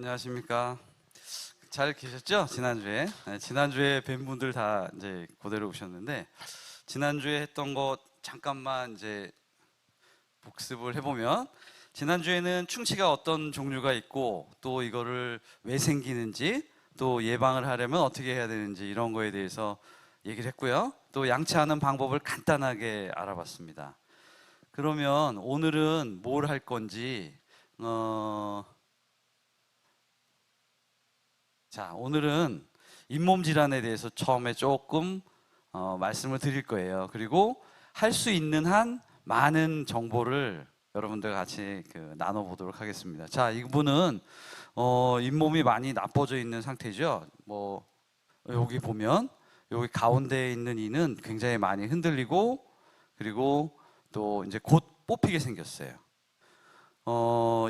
안녕하십니까. 잘 계셨죠? 지난주에. 네, 지난주에 뵌 분들 다 이제 그대로 오셨는데, 지난주에 했던 거 잠깐만 이제 복습을 해보면, 지난주에는 충치가 어떤 종류가 있고, 또 이거를 왜 생기는지, 또 예방을 하려면 어떻게 해야 되는지 이런 거에 대해서 얘기를 했고요. 또 양치하는 방법을 간단하게 알아봤습니다. 그러면 오늘은 뭘 할 건지, 오늘은 잇몸 질환에 대해서 처음에 조금 말씀을 드릴 거예요. 그리고 할 수 있는 한 많은 정보를 여러분들과 같이 나눠보도록 하겠습니다. 자, 이분은 잇몸이 많이 나빠져 있는 상태죠. 뭐 여기 보면 여기 가운데에 있는 이는 굉장히 많이 흔들리고, 그리고 또 이제 곧 뽑히게 생겼어요.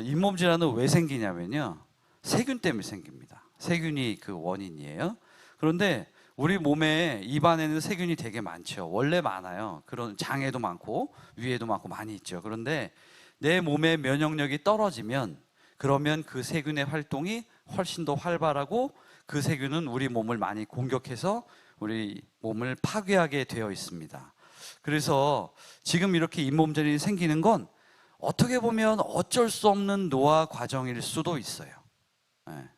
잇몸 질환은 왜 생기냐면요, 세균 때문에 생깁니다. 세균이 그 원인이에요. 그런데 우리 몸에 입안에는 세균이 되게 많죠. 원래 많아요. 그런 장에도 많고 위에도 많고 많이 있죠. 그런데 내 몸의 면역력이 떨어지면, 그러면 그 세균의 활동이 훨씬 더 활발하고, 그 세균은 우리 몸을 많이 공격해서 우리 몸을 파괴하게 되어 있습니다. 그래서 지금 이렇게 잇몸질이 생기는 건 어떻게 보면 어쩔 수 없는 노화 과정일 수도 있어요. 네.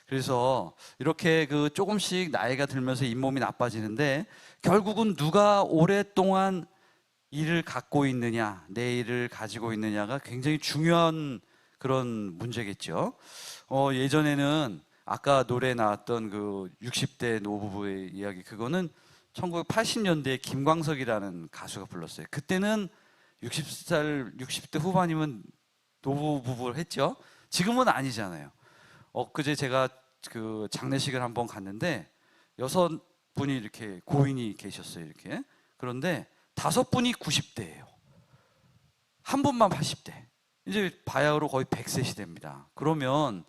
그래서 이렇게 조금씩 나이가 들면서 잇몸이 나빠지는데, 결국은 누가 오랫동안 이를 갖고 있느냐, 내 이를 가지고 있느냐가 굉장히 중요한 그런 문제겠죠. 예전에는 아까 노래 나왔던 그 60대 노부부의 이야기, 그거는 1980년대에 김광석이라는 가수가 불렀어요. 그때는 60대 후반이면 노부부를 했죠. 지금은 아니잖아요. 엊그제 제가 그 장례식을 한번 갔는데 6분이 이렇게 고인이 계셨어요. 이렇게. 그런데 5분이 90대예요. 한 분만 80대. 이제 바야흐로 거의 100세 시대입니다. 그러면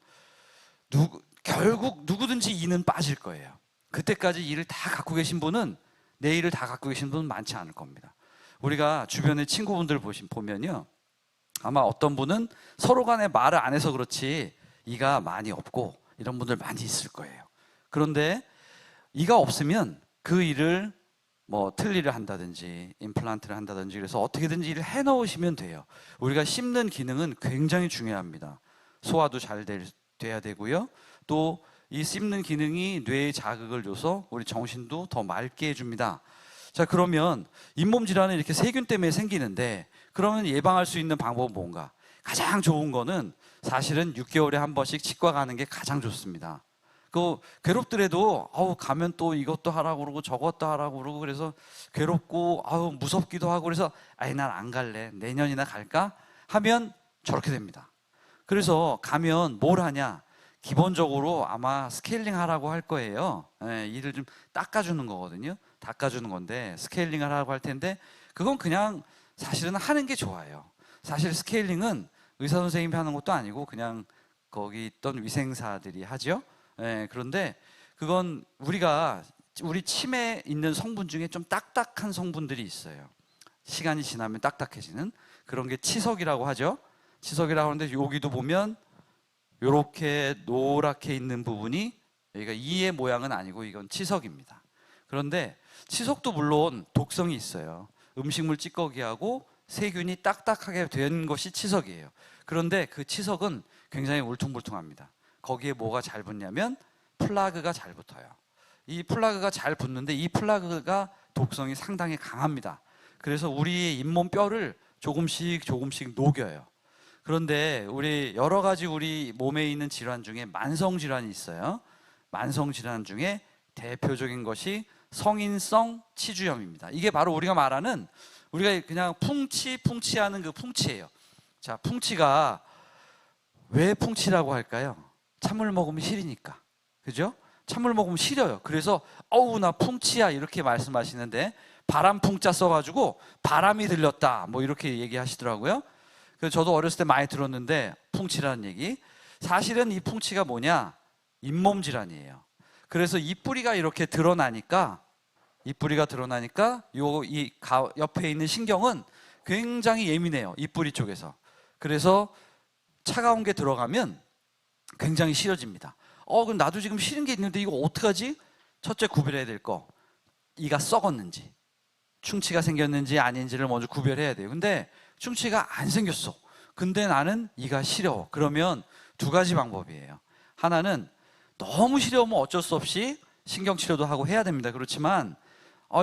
결국 누구든지 이는 빠질 거예요. 그때까지 이를 다 갖고 계신 분은, 내 이를 다 갖고 계신 분은 많지 않을 겁니다. 우리가 주변의 친구분들 보면요, 아마 어떤 분은 서로 간에 말을 안 해서 그렇지 이가 많이 없고 이런 분들 많이 있을 거예요. 그런데 이가 없으면 그 일을 뭐 틀니를 한다든지 임플란트를 한다든지, 그래서 어떻게든지 일을 해 놓으시면 돼요. 우리가 씹는 기능은 굉장히 중요합니다. 소화도 잘 돼야 되고요. 또 이 씹는 기능이 뇌에 자극을 줘서 우리 정신도 더 맑게 해줍니다. 자, 그러면 잇몸 질환은 이렇게 세균 때문에 생기는데, 그러면 예방할 수 있는 방법은 뭔가? 가장 좋은 거는 사실은 6개월에 한 번씩 치과 가는 게 가장 좋습니다. 괴롭더라도 가면 또 이것도 하라고 그러고 저것도 하라고 그러고, 그래서 괴롭고 무섭기도 하고, 그래서 난 안 갈래, 내년이나 갈까 하면 저렇게 됩니다. 그래서 가면 뭘 하냐? 기본적으로 아마 스케일링 하라고 할 거예요. 이를 좀 닦아주는 거거든요. 닦아주는 건데 스케일링을 하라고 할 텐데, 그건 그냥 사실은 하는 게 좋아요. 사실 스케일링은 의사 선생님이 하는 것도 아니고 그냥 거기 있던 위생사들이 하죠. 그런데 그건 우리 침에 있는 성분 중에 좀 딱딱한 성분들이 있어요. 시간이 지나면 딱딱해지는 그런 게 치석이라고 하죠. 치석이라고 하는데, 여기도 보면 이렇게 노랗게 있는 부분이, 여기가 이의 모양은 아니고 이건 치석입니다. 그런데 치석도 물론 독성이 있어요. 음식물 찌꺼기하고 세균이 딱딱하게 된 것이 치석이에요. 그런데 그 치석은 굉장히 울퉁불퉁합니다. 거기에 뭐가 잘 붙냐면 플라그가 잘 붙어요. 이 플라그가 잘 붙는데, 이 플라그가 독성이 상당히 강합니다. 그래서 우리의 잇몸 뼈를 조금씩 녹여요. 그런데 우리 여러 가지 우리 몸에 있는 질환 중에 만성 질환이 있어요. 만성 질환 중에 대표적인 것이 성인성 치주염입니다. 이게 바로 우리가 말하는, 우리가 그냥 풍치하는 그 풍치예요. 자, 풍치가 왜 풍치라고 할까요? 찬물 먹으면 시리니까. 그죠? 찬물 먹으면 시려요. 그래서 나 풍치야 이렇게 말씀하시는데, 바람 풍자 써가지고 바람이 들렸다 뭐 이렇게 얘기하시더라고요. 그래서 저도 어렸을 때 많이 들었는데, 풍치라는 얘기. 사실은 이 풍치가 뭐냐? 잇몸 질환이에요. 그래서 입뿌리가 이렇게 드러나니까, 옆에 있는 신경은 굉장히 예민해요. 입뿌리 쪽에서. 그래서 차가운 게 들어가면 굉장히 싫어집니다. 그럼 나도 지금 싫은 게 있는데 이거 어떡하지? 첫째 구별해야 될 거, 이가 썩었는지, 충치가 생겼는지 아닌지를 먼저 구별해야 돼요. 근데 충치가 안 생겼어. 근데 나는 이가 시려워. 그러면 두 가지 방법이에요. 하나는 너무 시려우면 어쩔 수 없이 신경치료도 하고 해야 됩니다. 그렇지만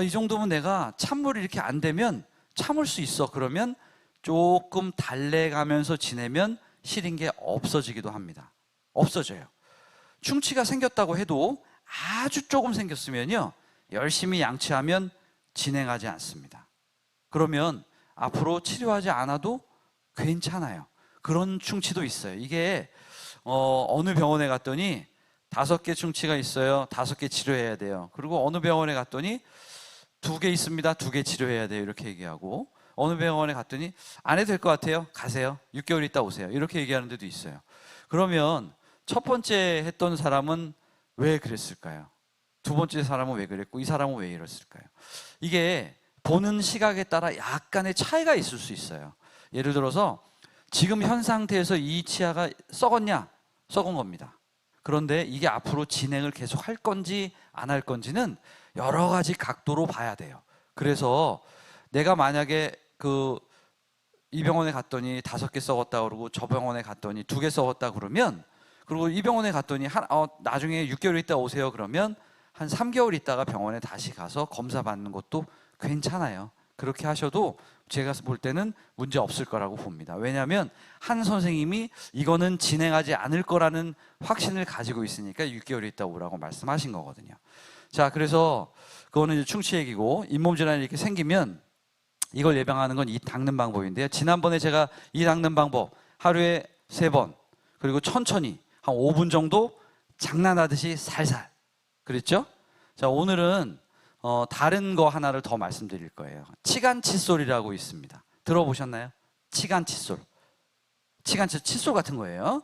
이 정도면 내가 찬물이 이렇게 안 되면 참을 수 있어. 그러면 조금 달래가면서 지내면 시린 게 없어지기도 합니다. 없어져요. 충치가 생겼다고 해도 아주 조금 생겼으면요, 열심히 양치하면 진행하지 않습니다. 그러면 앞으로 치료하지 않아도 괜찮아요. 그런 충치도 있어요. 이게 어느 병원에 갔더니 5개 충치가 있어요. 5개 치료해야 돼요. 그리고 어느 병원에 갔더니 2개 있습니다. 2개 치료해야 돼요. 이렇게 얘기하고, 어느 병원에 갔더니 안 해도 될 것 같아요. 가세요. 6개월 있다 오세요. 이렇게 얘기하는 데도 있어요. 그러면 첫 번째 했던 사람은 왜 그랬을까요? 두 번째 사람은 왜 그랬고, 이 사람은 왜 이랬을까요? 이게 보는 시각에 따라 약간의 차이가 있을 수 있어요. 예를 들어서 지금 현 상태에서 이 치아가 썩었냐? 썩은 겁니다. 그런데 이게 앞으로 진행을 계속 할 건지 안 할 건지는 여러 가지 각도로 봐야 돼요. 그래서 내가 만약에 이 병원에 갔더니 5개 썩었다 그러고, 저 병원에 갔더니 2개 썩었다 그러면, 그리고 이 병원에 갔더니 나중에 6개월 있다 오세요 그러면 한 3개월 있다가 병원에 다시 가서 검사 받는 것도 괜찮아요. 그렇게 하셔도 제가 볼 때는 문제 없을 거라고 봅니다. 왜냐하면 한 선생님이 이거는 진행하지 않을 거라는 확신을 가지고 있으니까 6개월 있다 오라고 말씀하신 거거든요. 자, 그래서 그거는 이제 충치 얘기고, 잇몸 질환이 이렇게 생기면 이걸 예방하는 건 이 닦는 방법인데요. 지난번에 제가 이 닦는 방법 하루에 3번, 그리고 천천히 한 5분 정도 장난하듯이 살살 그랬죠? 자, 오늘은 다른 거 하나를 더 말씀드릴 거예요. 치간 칫솔이라고 있습니다. 들어보셨나요? 치간 칫솔. 치간 칫솔 같은 거예요.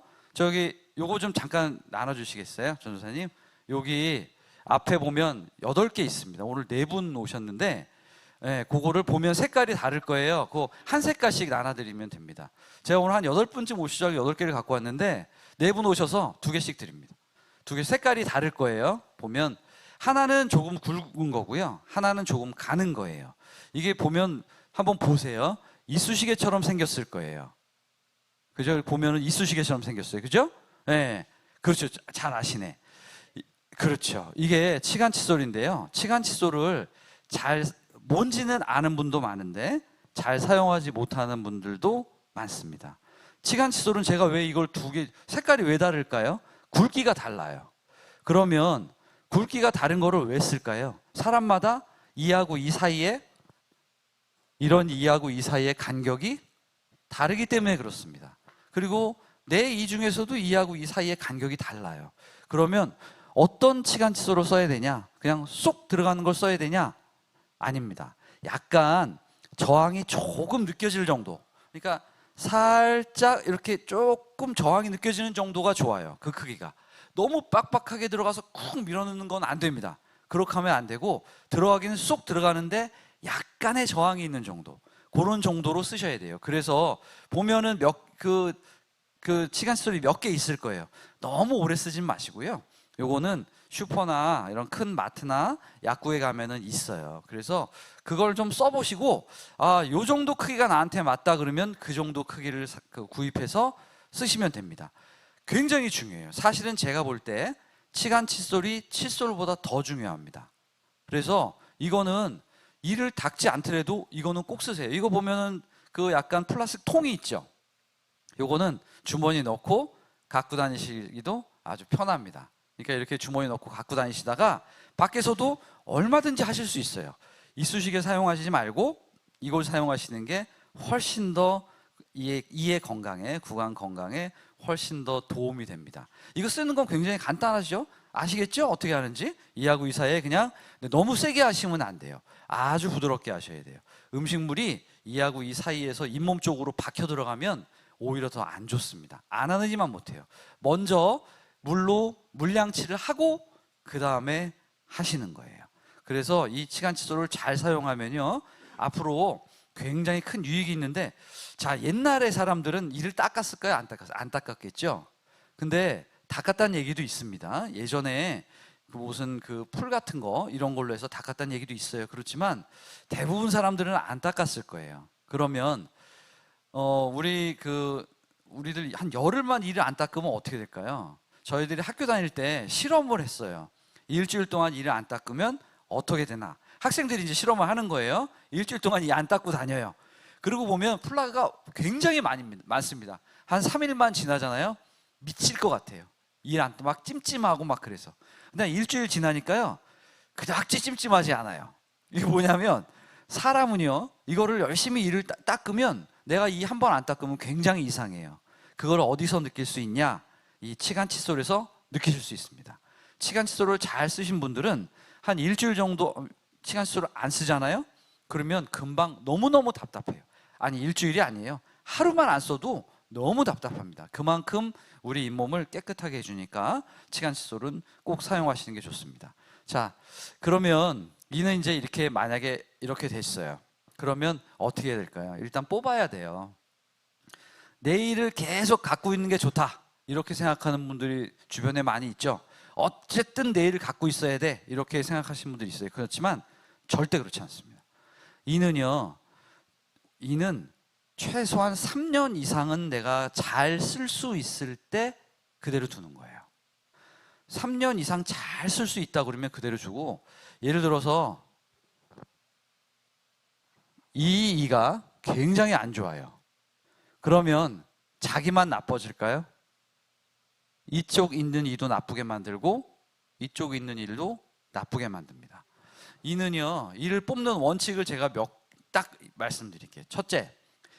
요거 좀 잠깐 나눠주시겠어요? 전도사님. 여기 앞에 보면 8개 있습니다. 오늘 4분 오셨는데, 그거를 보면 색깔이 다를 거예요. 그거 한 색깔씩 나눠드리면 됩니다. 제가 오늘 한 8분쯤 오시자고 8개를 갖고 왔는데 4분 오셔서 2개씩 드립니다. 2개 색깔이 다를 거예요. 보면 하나는 조금 굵은 거고요, 하나는 조금 가는 거예요. 이게 보면 한번 보세요. 이쑤시개처럼 생겼을 거예요. 그죠? 보면은 이쑤시개처럼 생겼어요. 그죠? 네, 그렇죠. 잘 아시네. 그렇죠. 이게 치간 칫솔인데요. 치간 칫솔을 뭔지는 아는 분도 많은데 잘 사용하지 못하는 분들도 많습니다. 치간 칫솔은 제가 왜 이걸 2개, 색깔이 왜 다를까요? 굵기가 달라요. 그러면 굵기가 다른 거를 왜 쓸까요? 사람마다 이하고 이 사이에, 이런 이하고 이 사이의 간격이 다르기 때문에 그렇습니다. 그리고 내 이 중에서도 이하고 이 사이의 간격이 달라요. 그러면 어떤 치간 칫솔을 써야 되냐? 그냥 쏙 들어가는 걸 써야 되냐? 아닙니다. 약간 저항이 조금 느껴질 정도, 그러니까 살짝 이렇게 조금 저항이 느껴지는 정도가 좋아요. 그 크기가 너무 빡빡하게 들어가서 쿵 밀어넣는 건 안 됩니다. 그렇게 하면 안 되고, 들어가기는 쏙 들어가는데 약간의 저항이 있는 정도, 그런 정도로 쓰셔야 돼요. 그래서 보면은 치간 칫솔이 몇 개 있을 거예요. 너무 오래 쓰진 마시고요. 요거는 슈퍼나 이런 큰 마트나 약국에 가면은 있어요. 그래서 그걸 좀 써보시고, 요 정도 크기가 나한테 맞다 그러면 그 정도 크기를 구입해서 쓰시면 됩니다. 굉장히 중요해요. 사실은 제가 볼 때 치간 칫솔이 칫솔보다 더 중요합니다. 그래서 이거는 이를 닦지 않더라도 이거는 꼭 쓰세요. 이거 보면은 약간 플라스틱 통이 있죠. 요거는 주머니 넣고 갖고 다니시기도 아주 편합니다. 그러니까 이렇게 주머니 넣고 갖고 다니시다가 밖에서도 얼마든지 하실 수 있어요. 이쑤시개 사용하시지 말고 이걸 사용하시는 게 훨씬 더 이의 건강에, 구강 건강에 훨씬 더 도움이 됩니다. 이거 쓰는 건 굉장히 간단하죠? 아시겠죠? 어떻게 하는지? 이하고 이 사이에 그냥, 너무 세게 하시면 안 돼요. 아주 부드럽게 하셔야 돼요. 음식물이 이하고 이 사이에서 잇몸 쪽으로 박혀 들어가면 오히려 더 안 좋습니다. 안 하느니만 못해요. 먼저 물로 물량치를 하고 그 다음에 하시는 거예요. 그래서 이 치간 칫솔을 잘 사용하면요, 앞으로 굉장히 큰 유익이 있는데, 자, 옛날에 사람들은 이를 닦았을까요? 안 닦았겠죠? 근데 닦았다는 얘기도 있습니다. 예전에 그 무슨 그 풀 같은 거 이런 걸로 해서 닦았다는 얘기도 있어요. 그렇지만 대부분 사람들은 안 닦았을 거예요. 그러면 우리들 한 열흘만 이를 안 닦으면 어떻게 될까요? 저희들이 학교 다닐 때 실험을 했어요. 일주일 동안 이를 안 닦으면 어떻게 되나? 학생들이 이제 실험을 하는 거예요. 일주일 동안 이 안 닦고 다녀요. 그리고 보면 플라그가 굉장히 많습니다. 한 3일만 지나잖아요. 미칠 것 같아요. 일 안 막 찜찜하고 막 그래서. 근데 일주일 지나니까요. 그닥지 찜찜하지 않아요. 이게 뭐냐면 사람은요. 이거를 열심히 이를 닦으면 내가 이 한 번 안 닦으면 굉장히 이상해요. 그걸 어디서 느낄 수 있냐? 이 치간 칫솔에서 느끼실 수 있습니다. 치간 칫솔을 잘 쓰신 분들은 한 일주일 정도 치간 칫솔을 안 쓰잖아요. 그러면 금방 너무너무 답답해요. 아니 일주일이 아니에요. 하루만 안 써도 너무 답답합니다. 그만큼 우리 잇몸을 깨끗하게 해주니까 치간 칫솔은 꼭 사용하시는 게 좋습니다. 자, 그러면 이는 이제 이렇게 만약에 이렇게 됐어요. 그러면 어떻게 해야 될까요? 일단 뽑아야 돼요. 내일을 계속 갖고 있는 게 좋다 이렇게 생각하는 분들이 주변에 많이 있죠. 어쨌든 내일을 갖고 있어야 돼 이렇게 생각하시는 분들이 있어요. 그렇지만 절대 그렇지 않습니다. 이는 최소한 3년 이상은 내가 잘 쓸 수 있을 때 그대로 두는 거예요. 3년 이상 잘 쓸 수 있다 그러면 그대로 주고, 예를 들어서 이 이가 굉장히 안 좋아요. 그러면 자기만 나빠질까요? 이쪽 있는 이도 나쁘게 만들고 이쪽 있는 이도 나쁘게 만듭니다. 이는요, 이를 뽑는 원칙을 제가 딱 말씀드릴게요. 첫째,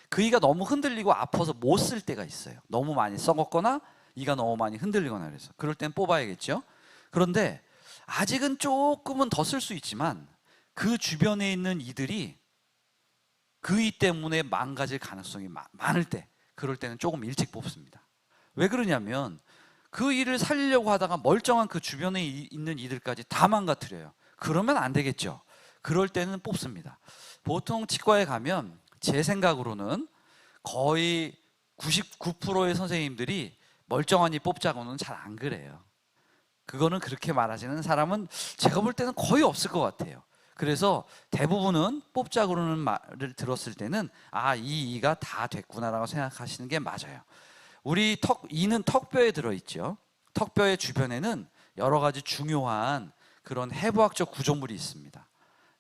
그 이가 너무 흔들리고 아파서 못 쓸 때가 있어요. 너무 많이 썩었거나 이가 너무 많이 흔들리거나 그래서 그럴 땐 뽑아야겠죠. 그런데 아직은 조금은 더 쓸 수 있지만 그 주변에 있는 이들이 그 이 때문에 망가질 가능성이 많을 때, 그럴 때는 조금 일찍 뽑습니다. 왜 그러냐면 그 이를 살리려고 하다가 멀쩡한 그 주변에 있는 이들까지 다 망가뜨려요. 그러면 안 되겠죠. 그럴 때는 뽑습니다. 보통 치과에 가면 제 생각으로는 거의 99%의 선생님들이 멀쩡하니 뽑자고는 잘 안 그래요. 그거는 그렇게 말하시는 사람은 제가 볼 때는 거의 없을 것 같아요. 그래서 대부분은 뽑자 그러는 말을 들었을 때는 이 이가 다 됐구나라고 생각하시는 게 맞아요. 우리 이는 턱뼈에 들어있죠. 턱뼈의 주변에는 여러 가지 중요한 그런 해부학적 구조물이 있습니다.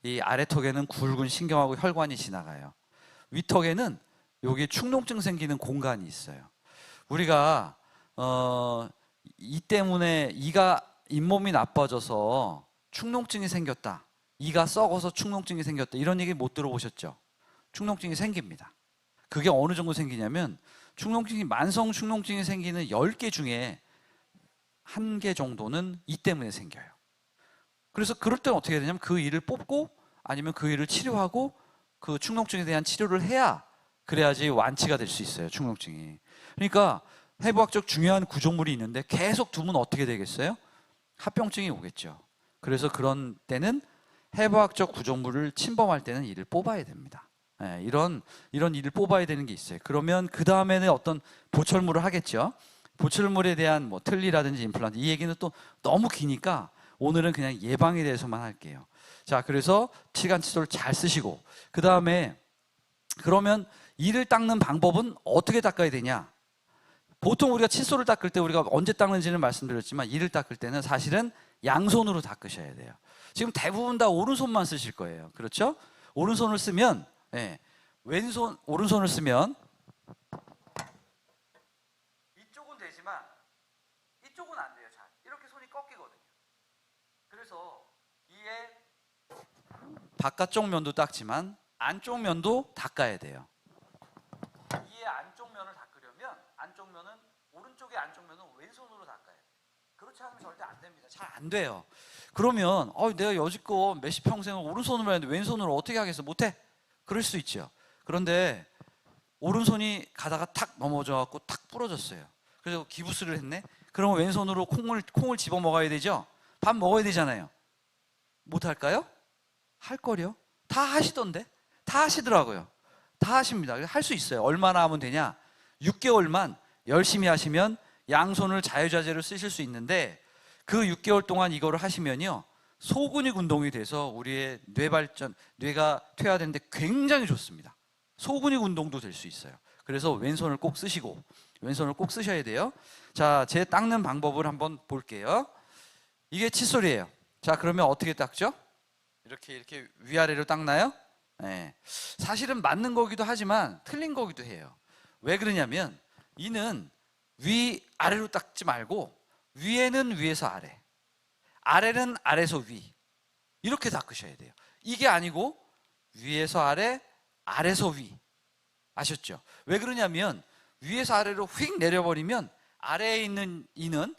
이 아래턱에는 굵은 신경하고 혈관이 지나가요. 위턱에는 여기 축농증 생기는 공간이 있어요. 우리가 이 때문에 이가 잇몸이 나빠져서 축농증이 생겼다, 이가 썩어서 축농증이 생겼다, 이런 얘기 못 들어보셨죠? 축농증이 생깁니다. 그게 어느 정도 생기냐면 만성 축농증이 생기는 10개 중에 1개 정도는 이 때문에 생겨요. 그래서 그럴 때는 어떻게 해야 되냐면 그 이를 뽑고 아니면 그 이를 치료하고 그 축농증에 대한 치료를 해야, 그래야지 완치가 될 수 있어요, 축농증이. 그러니까 해부학적 중요한 구조물이 있는데 계속 두면 어떻게 되겠어요? 합병증이 오겠죠. 그래서 그런 때는 해부학적 구조물을 침범할 때는 이를 뽑아야 됩니다. 네, 이런 이를 뽑아야 되는 게 있어요. 그러면 그 다음에는 어떤 보철물을 하겠죠. 보철물에 대한 뭐 틀니라든지 임플란트, 이 얘기는 또 너무 기니까 오늘은 그냥 예방에 대해서만 할게요. 자, 그래서 치간 칫솔 잘 쓰시고, 그 다음에 그러면 이를 닦는 방법은 어떻게 닦아야 되냐? 보통 우리가 칫솔을 닦을 때 우리가 언제 닦는지는 말씀드렸지만 이를 닦을 때는 사실은 양손으로 닦으셔야 돼요. 지금 대부분 다 오른손만 쓰실 거예요. 그렇죠? 오른손을 쓰면, 오른손을 쓰면 이쪽은 되지만 이쪽은 안 돼요. 잘 이렇게 손이 꺾이거든요. 그래서 이에 바깥쪽 면도 닦지만 안쪽 면도 닦아야 돼요. 이에 안쪽 면을 닦으려면 안쪽 면은, 오른쪽의 안쪽 면은 왼손으로 닦아야 돼요. 그렇지 않으면 절대 안 됩니다. 잘 안 돼요. 그러면 내가 여지껏 몇십 평생을 오른손으로 했는데 왼손으로 어떻게 하겠어? 못해? 그럴 수 있죠. 그런데 오른손이 가다가 탁 넘어져 갖고 탁 부러졌어요. 그래서 기부스를 했네. 그러면 왼손으로 콩을 집어 먹어야 되죠. 밥 먹어야 되잖아요. 못 할까요? 할 거려. 다 하시던데. 다 하시더라고요. 다 하십니다. 할 수 있어요. 얼마나 하면 되냐? 6개월만 열심히 하시면 양손을 자유자재로 쓰실 수 있는데 그 6개월 동안 이거를 하시면요 소근육 운동이 돼서 우리의 뇌 발전, 뇌가 퇴화되는데 굉장히 좋습니다. 소근육 운동도 될 수 있어요. 그래서 왼손을 꼭 쓰시고, 왼손을 꼭 쓰셔야 돼요. 자, 제 닦는 방법을 한번 볼게요. 이게 칫솔이에요. 자, 그러면 어떻게 닦죠? 이렇게 위아래로 닦나요? 네. 사실은 맞는 거기도 하지만 틀린 거기도 해요. 왜 그러냐면 이는 위아래로 닦지 말고 위에는 위에서 아래, 아래는 아래에서 위, 이렇게 닦으셔야 돼요. 이게 아니고 위에서 아래, 아래에서 위. 아셨죠? 왜 그러냐면 위에서 아래로 휙 내려버리면 아래에 있는 이는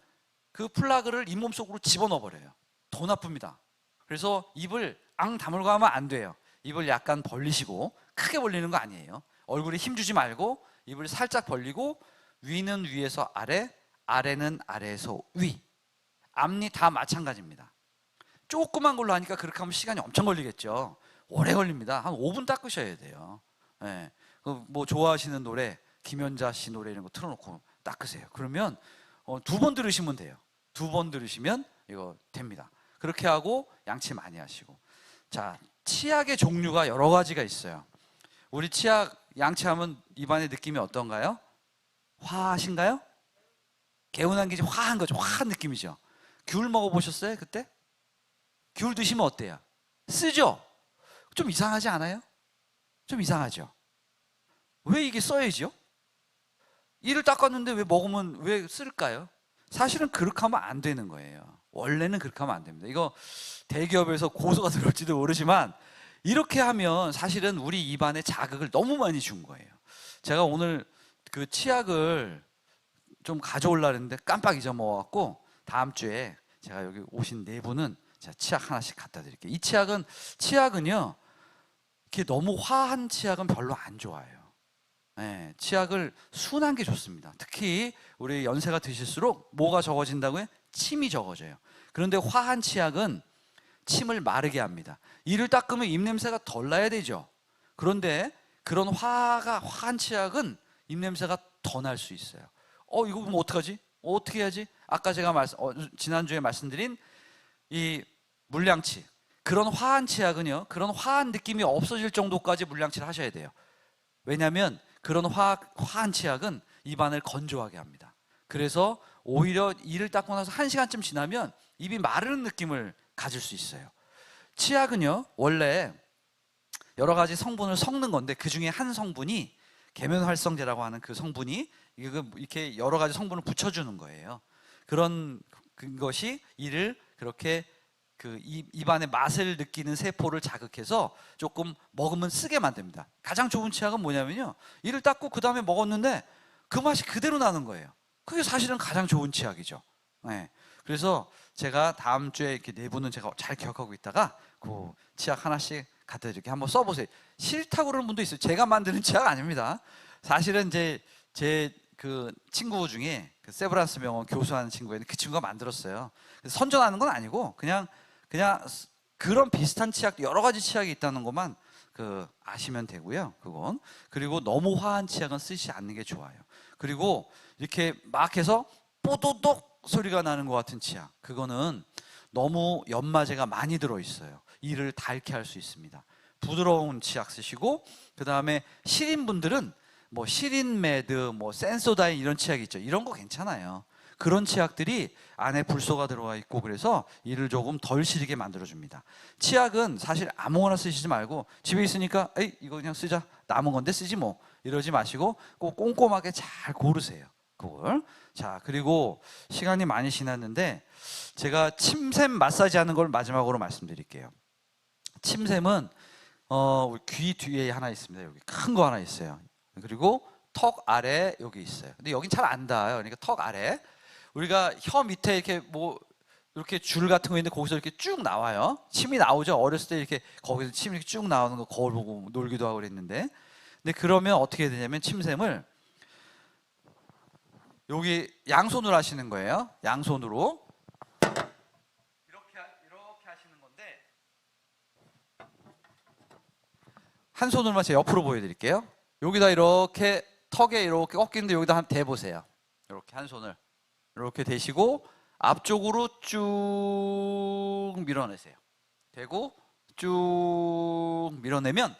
그 플러그를 잇몸 속으로 집어넣어 버려요. 더 나쁩니다. 그래서 입을 앙 다물고 하면 안 돼요. 입을 약간 벌리시고, 크게 벌리는 거 아니에요. 얼굴에 힘 주지 말고 입을 살짝 벌리고 위는 위에서 아래, 아래는 아래에서 위. 앞니 다 마찬가지입니다. 조그만 걸로 하니까 그렇게 하면 시간이 엄청 걸리겠죠. 오래 걸립니다. 한 5분 닦으셔야 돼요. 네. 뭐 좋아하시는 노래, 김연자 씨 노래 이런 거 틀어놓고 닦으세요. 그러면 2번 들으시면 돼요. 2번 들으시면 이거 됩니다. 그렇게 하고 양치 많이 하시고. 자, 치약의 종류가 여러 가지가 있어요. 우리 치약 양치하면 입안의 느낌이 어떤가요? 화하신가요? 개운한 게 화한 거죠. 화한 느낌이죠. 귤 먹어보셨어요 그때? 귤 드시면 어때요? 쓰죠? 좀 이상하지 않아요? 좀 이상하죠? 왜 이게 써야죠? 이를 닦았는데 왜 먹으면 왜 쓸까요? 사실은 그렇게 하면 안 되는 거예요. 원래는 그렇게 하면 안 됩니다. 이거 대기업에서 고소가 들어올지도 모르지만 이렇게 하면 사실은 우리 입안에 자극을 너무 많이 준 거예요. 제가 오늘 그 치약을 좀 가져오려고 했는데 깜빡 잊어먹어갖고 다음 주에 제가 여기 오신 네 분은 제가 치약 하나씩 갖다 드릴게요. 이 치약은요 이렇게 너무 화한 치약은 별로 안 좋아요. 네, 치약을 순한 게 좋습니다. 특히 우리 연세가 드실수록 뭐가 적어진다고요? 침이 적어져요. 그런데 화한 치약은 침을 마르게 합니다. 이를 닦으면 입냄새가 덜 나야 되죠. 그런데 그런 화한 치약은 입냄새가 더 날 수 있어요. 이거 그럼 어떡하지? 어떻게 해야지? 아까 제가 지난주에 말씀드린 이 물량치, 그런 화한 치약은요 그런 화한 느낌이 없어질 정도까지 물량치를 하셔야 돼요. 왜냐하면 그런 화한 치약은 입안을 건조하게 합니다. 그래서 오히려 이를 닦고 나서 1시간쯤 지나면 입이 마르는 느낌을 가질 수 있어요. 치약은요 원래 여러 가지 성분을 섞는 건데 그 중에 한 성분이 계면활성제라고 하는 그 성분이 이렇게 여러 가지 성분을 붙여주는 거예요. 그런 것이 이를 그렇게 그 입안의 맛을 느끼는 세포를 자극해서 조금 먹으면 쓰게 만듭니다. 가장 좋은 치약은 뭐냐면요, 이를 닦고 그 다음에 먹었는데 그 맛이 그대로 나는 거예요. 그게 사실은 가장 좋은 치약이죠. 네. 그래서 제가 다음 주에 이렇게 네 분은 제가 잘 기억하고 있다가 그 치약 하나씩 갖다 드릴게요. 한번 써보세요. 싫다고 그러는 분도 있어요. 제가 만드는 치약 아닙니다. 사실은 제 그 친구 중에 그 세브란스 병원 교수하는 친구였는데 그 친구가 만들었어요. 선전하는 건 아니고 그냥 그런 비슷한 치약, 여러 가지 치약이 있다는 것만 아시면 되고요. 그건. 그리고 너무 화한 치약은 쓰지 않는 게 좋아요. 그리고 이렇게 막 해서 뽀도독 소리가 나는 것 같은 치약, 그거는 너무 연마제가 많이 들어있어요. 이를 닳게 할 수 있습니다. 부드러운 치약 쓰시고, 그 다음에 시린분들은 뭐 시린메드, 뭐 센소다인 이런 치약이 있죠. 이런 거 괜찮아요. 그런 치약들이 안에 불소가 들어가 있고 그래서 이를 조금 덜 시리게 만들어줍니다. 치약은 사실 아무거나 쓰시지 말고 집에 있으니까 에이 이거 그냥 쓰자, 남은 건데 쓰지 뭐, 이러지 마시고 꼭 꼼꼼하게 잘 고르세요. 그걸. 자, 그리고 시간이 많이 지났는데 제가 침샘 마사지 하는 걸 마지막으로 말씀드릴게요. 침샘은 우리 귀 뒤에 하나 있습니다. 여기 큰 거 하나 있어요. 그리고 턱 아래 여기 있어요. 근데 여긴 잘 안 닿아요. 그러니까 턱 아래, 우리가 혀 밑에 이렇게 뭐 이렇게 줄 같은 거 있는데 거기서 이렇게 쭉 나와요. 침이 나오죠. 어렸을 때 이렇게 거기서 침이 이렇게 쭉 나오는 거 거울 보고 놀기도 하고 그랬는데, 근데 그러면 어떻게 해야 되냐면 침샘을 여기 양손으로 하시는 거예요. 양손으로 이렇게 하시는 건데, 한 손으로만 제가 옆으로 보여드릴게요. 여기다 이렇게 턱에 이렇게 꺾이는데 여기다 한번 대보세요. 이렇게 한 손을 이렇게 대시고 앞쪽으로 쭉 밀어내세요. 대고 쭉 밀어내면,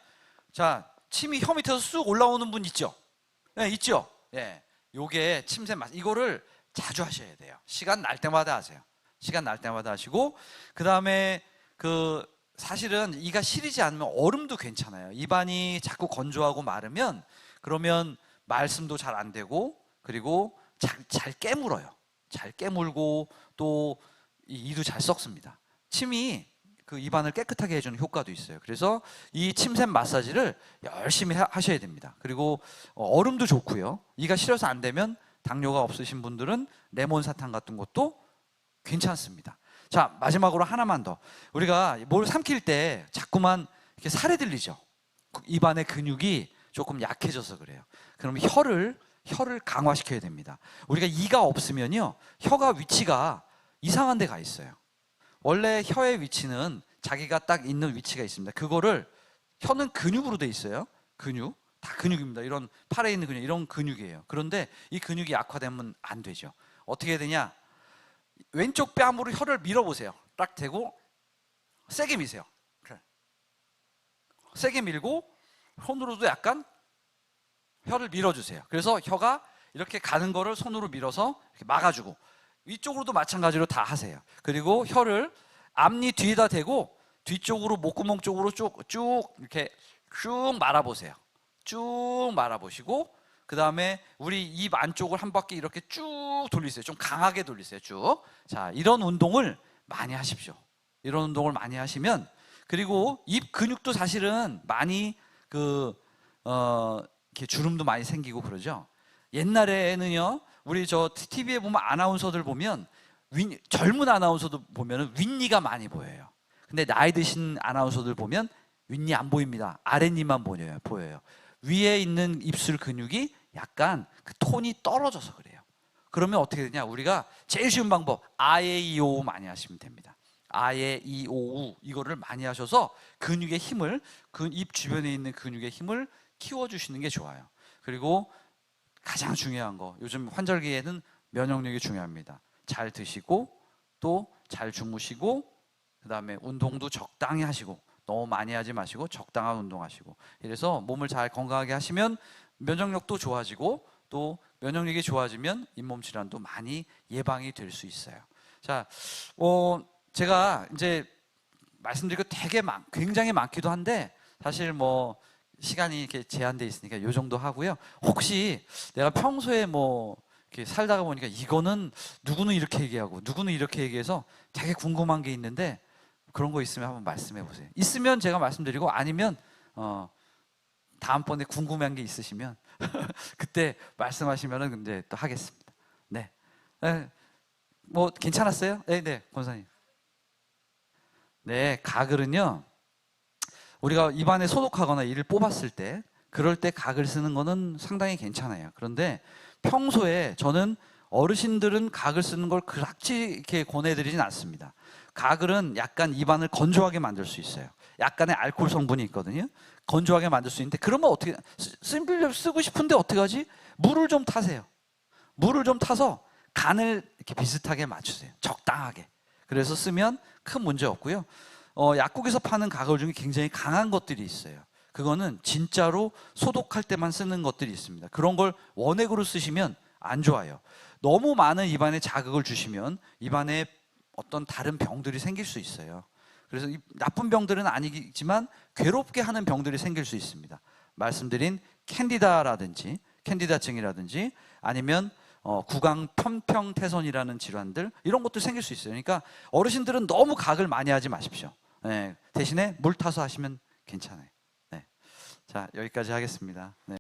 자, 침이 혀 밑에서 쑥 올라오는 분 있죠? 네, 있죠? 예. 요게 침샘 맛. 이거를 자주 하셔야 돼요. 시간 날 때마다 하세요. 시간 날 때마다 하시고, 그 다음에 사실은 이가 시리지 않으면 얼음도 괜찮아요. 입안이 자꾸 건조하고 마르면 그러면 말씀도 잘 안 되고, 그리고 잘 깨물어요. 잘 깨물고 또 이도 잘 썩습니다. 침이 그 입안을 깨끗하게 해주는 효과도 있어요. 그래서 이 침샘 마사지를 열심히 하셔야 됩니다. 그리고 얼음도 좋고요. 이가 시려서 안 되면 당뇨가 없으신 분들은 레몬 사탕 같은 것도 괜찮습니다. 자, 마지막으로 하나만 더. 우리가 뭘 삼킬 때 자꾸만 이렇게 살에 들리죠. 입안의 근육이 조금 약해져서 그래요. 그러면 혀를 강화시켜야 됩니다. 우리가 이가 없으면요, 혀가 위치가 이상한 데 가 있어요. 원래 혀의 위치는 자기가 딱 있는 위치가 있습니다. 그거를, 혀는 근육으로 돼 있어요. 근육, 다 근육입니다. 이런 팔에 있는 근육, 이런 근육이에요. 그런데 이 근육이 약화되면 안 되죠. 어떻게 해야 되냐? 왼쪽 뺨으로 혀를 밀어보세요. 딱 대고 세게 미세요. 세게 밀고 손으로도 약간 혀를 밀어주세요. 그래서 혀가 이렇게 가는 거를 손으로 밀어서 이렇게 막아주고, 위쪽으로도 마찬가지로 다 하세요. 그리고 혀를 앞니 뒤에다 대고 뒤쪽으로 목구멍 쪽으로 쭉 이렇게 쭉 말아보세요. 쭉 말아보시고, 그 다음에 우리 입 안쪽을 한 바퀴 이렇게 쭉 돌리세요. 좀 강하게 돌리세요. 쭉. 자, 이런 운동을 많이 하십시오. 이런 운동을 많이 하시면, 그리고 입 근육도 사실은 많이 이렇게 주름도 많이 생기고 그러죠. 옛날에는요, 우리 저 TV에 보면 아나운서들 보면 젊은 아나운서들 보면 윗니가 많이 보여요. 근데 나이 드신 아나운서들 보면 윗니 안 보입니다. 아랫니만 보여요. 위에 있는 입술 근육이 약간 그 톤이 떨어져서 그래요. 그러면 어떻게 되냐? 우리가 제일 쉬운 방법, 아에 이오 많이 하시면 됩니다. 아에 이오우 이거를 많이 하셔서 근육의 힘을, 입 주변에 있는 근육의 힘을 키워주시는 게 좋아요. 그리고 가장 중요한 거, 요즘 환절기에는 면역력이 중요합니다. 잘 드시고 또 잘 주무시고, 그 다음에 운동도 적당히 하시고, 너무 많이 하지 마시고 적당한 운동하시고, 이래서 몸을 잘 건강하게 하시면 면역력도 좋아지고, 또 면역력이 좋아지면 잇몸 질환도 많이 예방이 될 수 있어요. 자, 제가 이제 말씀드릴 거 굉장히 많기도 한데, 사실 뭐 시간이 이렇게 제한돼 있으니까 이 정도 하고요. 혹시 내가 평소에 뭐 이렇게 살다가 보니까 이거는 누구는 이렇게 얘기하고 누구는 이렇게 얘기해서 되게 궁금한 게 있는데, 그런 거 있으면 한번 말씀해 보세요. 있으면 제가 말씀드리고, 아니면 다음번에 궁금한 게 있으시면 그때 말씀하시면은 이제 또 하겠습니다. 네. 뭐 괜찮았어요? 네, 권사님. 네, 가글은요, 우리가 입안에 소독하거나 이를 뽑았을 때, 그럴 때 가글 쓰는 거는 상당히 괜찮아요. 그런데 평소에 저는 어르신들은 가글 쓰는 걸 그렇게 이렇게 권해드리진 않습니다. 가글은 약간 입안을 건조하게 만들 수 있어요. 약간의 알코올 성분이 있거든요. 건조하게 만들 수 있는데, 그러면 어떻게, 쓰고 싶은데 어떻게 하지? 물을 좀 타세요. 물을 좀 타서 간을 이렇게 비슷하게 맞추세요. 적당하게. 그래서 쓰면 큰 문제 없고요. 약국에서 파는 가글 중에 굉장히 강한 것들이 있어요. 그거는 진짜로 소독할 때만 쓰는 것들이 있습니다. 그런 걸 원액으로 쓰시면 안 좋아요. 너무 많은 입안에 자극을 주시면 입안에 어떤 다른 병들이 생길 수 있어요. 그래서 나쁜 병들은 아니지만 괴롭게 하는 병들이 생길 수 있습니다. 말씀드린 캔디다증이라든지 아니면 구강 편평태손이라는 질환들, 이런 것도 생길 수 있어요. 그러니까 어르신들은 너무 가글 많이 하지 마십시오. 네, 대신에 물 타서 하시면 괜찮아요. 네. 자, 여기까지 하겠습니다. 네.